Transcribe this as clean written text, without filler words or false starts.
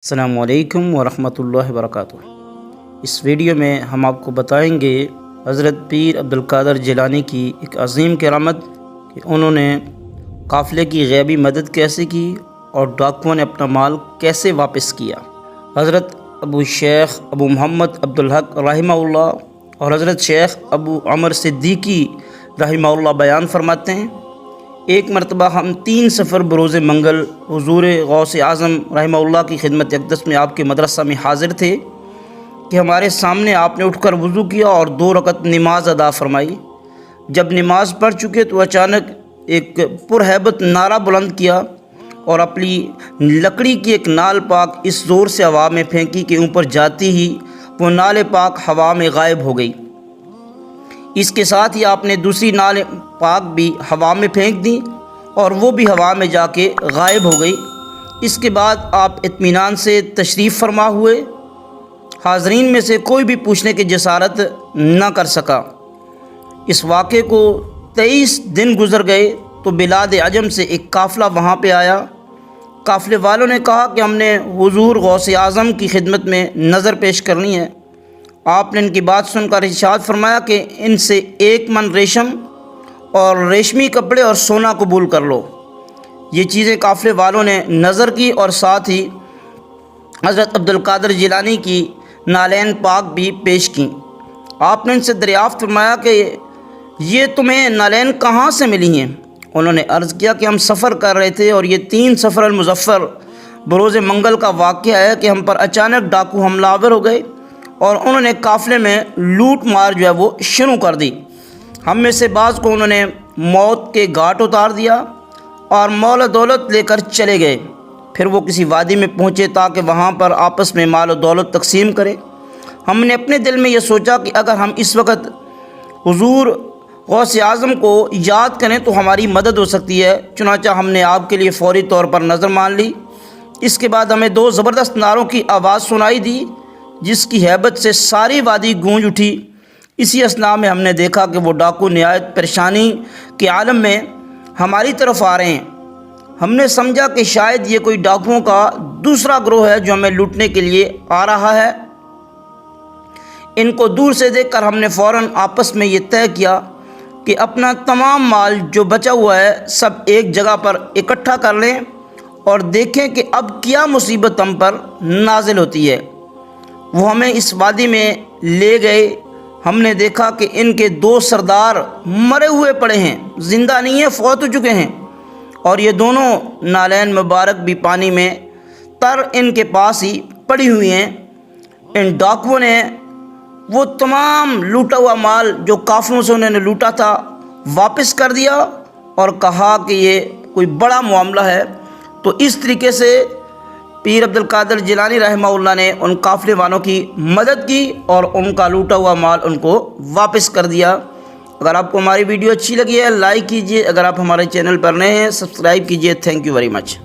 السلام علیکم ورحمۃ اللہ وبرکاتہ۔ اس ویڈیو میں ہم آپ کو بتائیں گے حضرت پیر عبدالقادر جیلانی کی ایک عظیم کرامت کہ انہوں نے قافلے کی غیبی مدد کیسے کی اور ڈاکوؤں نے اپنا مال کیسے واپس کیا۔ حضرت ابو شیخ ابو محمد عبدالحق رحمہ اللہ اور حضرت شیخ ابو عمر صدیقی رحمہ اللہ بیان فرماتے ہیں، ایک مرتبہ ہم 3 سفر بروز منگل حضور غوث اعظم رحمہ اللہ کی خدمت اقدس میں آپ کے مدرسہ میں حاضر تھے کہ ہمارے سامنے آپ نے اٹھ کر وضو کیا اور 2 رکعت نماز ادا فرمائی۔ جب نماز پڑھ چکے تو اچانک ایک پرہیبت نعرہ بلند کیا اور اپنی لکڑی کی ایک نال پاک اس زور سے ہوا میں پھینکی کہ اوپر جاتی ہی وہ نال پاک ہوا میں غائب ہو گئی۔ اس کے ساتھ ہی آپ نے دوسری نال پاک بھی ہوا میں پھینک دی اور وہ بھی ہوا میں جا کے غائب ہو گئی۔ اس کے بعد آپ اطمینان سے تشریف فرما ہوئے۔ حاضرین میں سے کوئی بھی پوچھنے کی جسارت نہ کر سکا۔ اس واقعے کو 23 دن گزر گئے تو بلاد عجم سے ایک قافلہ وہاں پہ آیا۔ قافلے والوں نے کہا کہ ہم نے حضور غوث اعظم کی خدمت میں نظر پیش کرنی ہے۔ آپ نے ان کی بات سن کر ارشاد فرمایا کہ ان سے 1 من ریشم اور ریشمی کپڑے اور سونا قبول کر لو۔ یہ چیزیں قافلے والوں نے نظر کی اور ساتھ ہی حضرت عبدالقادر جیلانی کی نالین پاک بھی پیش کیں۔ آپ نے ان سے دریافت فرمایا کہ یہ تمہیں نالین کہاں سے ملی ہیں؟ انہوں نے عرض کیا کہ ہم سفر کر رہے تھے اور یہ 3 سفر المظفر بروز منگل کا واقعہ ہے کہ ہم پر اچانک ڈاکو حملہ آور ہو گئے اور انہوں نے قافلے میں لوٹ مار جو ہے وہ شروع کر دی۔ ہم میں سے بعض کو انہوں نے موت کے گھاٹ اتار دیا اور مال و دولت لے کر چلے گئے۔ پھر وہ کسی وادی میں پہنچے تاکہ وہاں پر آپس میں مال و دولت تقسیم کرے۔ ہم نے اپنے دل میں یہ سوچا کہ اگر ہم اس وقت حضور غوث اعظم کو یاد کریں تو ہماری مدد ہو سکتی ہے، چنانچہ ہم نے آپ کے لیے فوری طور پر نظر مان لی۔ اس کے بعد ہمیں 2 زبردست نعروں کی آواز سنائی دی جس کی ہیبت سے ساری وادی گونج اٹھی۔ اسی اثناء میں ہم نے دیکھا کہ وہ ڈاکو نہایت پریشانی کے عالم میں ہماری طرف آ رہے ہیں۔ ہم نے سمجھا کہ شاید یہ کوئی ڈاکوؤں کا دوسرا گروہ ہے جو ہمیں لوٹنے کے لیے آ رہا ہے۔ ان کو دور سے دیکھ کر ہم نے فوراً آپس میں یہ طے کیا کہ اپنا تمام مال جو بچا ہوا ہے سب ایک جگہ پر اکٹھا کر لیں اور دیکھیں کہ اب کیا مصیبت ہم پر نازل ہوتی ہے۔ وہ ہمیں اس وادی میں لے گئے۔ ہم نے دیکھا کہ ان کے 2 سردار مرے ہوئے پڑے ہیں، زندہ نہیں ہیں، فوت ہو چکے ہیں، اور یہ دونوں نالین مبارک بھی پانی میں تر ان کے پاس ہی پڑی ہوئی ہیں۔ ان ڈاکوؤں نے وہ تمام لوٹا ہوا مال جو قافلوں سے انہوں نے لوٹا تھا واپس کر دیا اور کہا کہ یہ کوئی بڑا معاملہ ہے۔ تو اس طریقے سے پیر عبدالقادر جیلانی رحمہ اللہ نے ان قافلے والوں کی مدد کی اور ان کا لوٹا ہوا مال ان کو واپس کر دیا۔ اگر آپ کو ہماری ویڈیو اچھی لگی ہے لائک کیجئے، اگر آپ ہمارے چینل پر نئے ہیں سبسکرائب کیجئے۔ Thank you very much.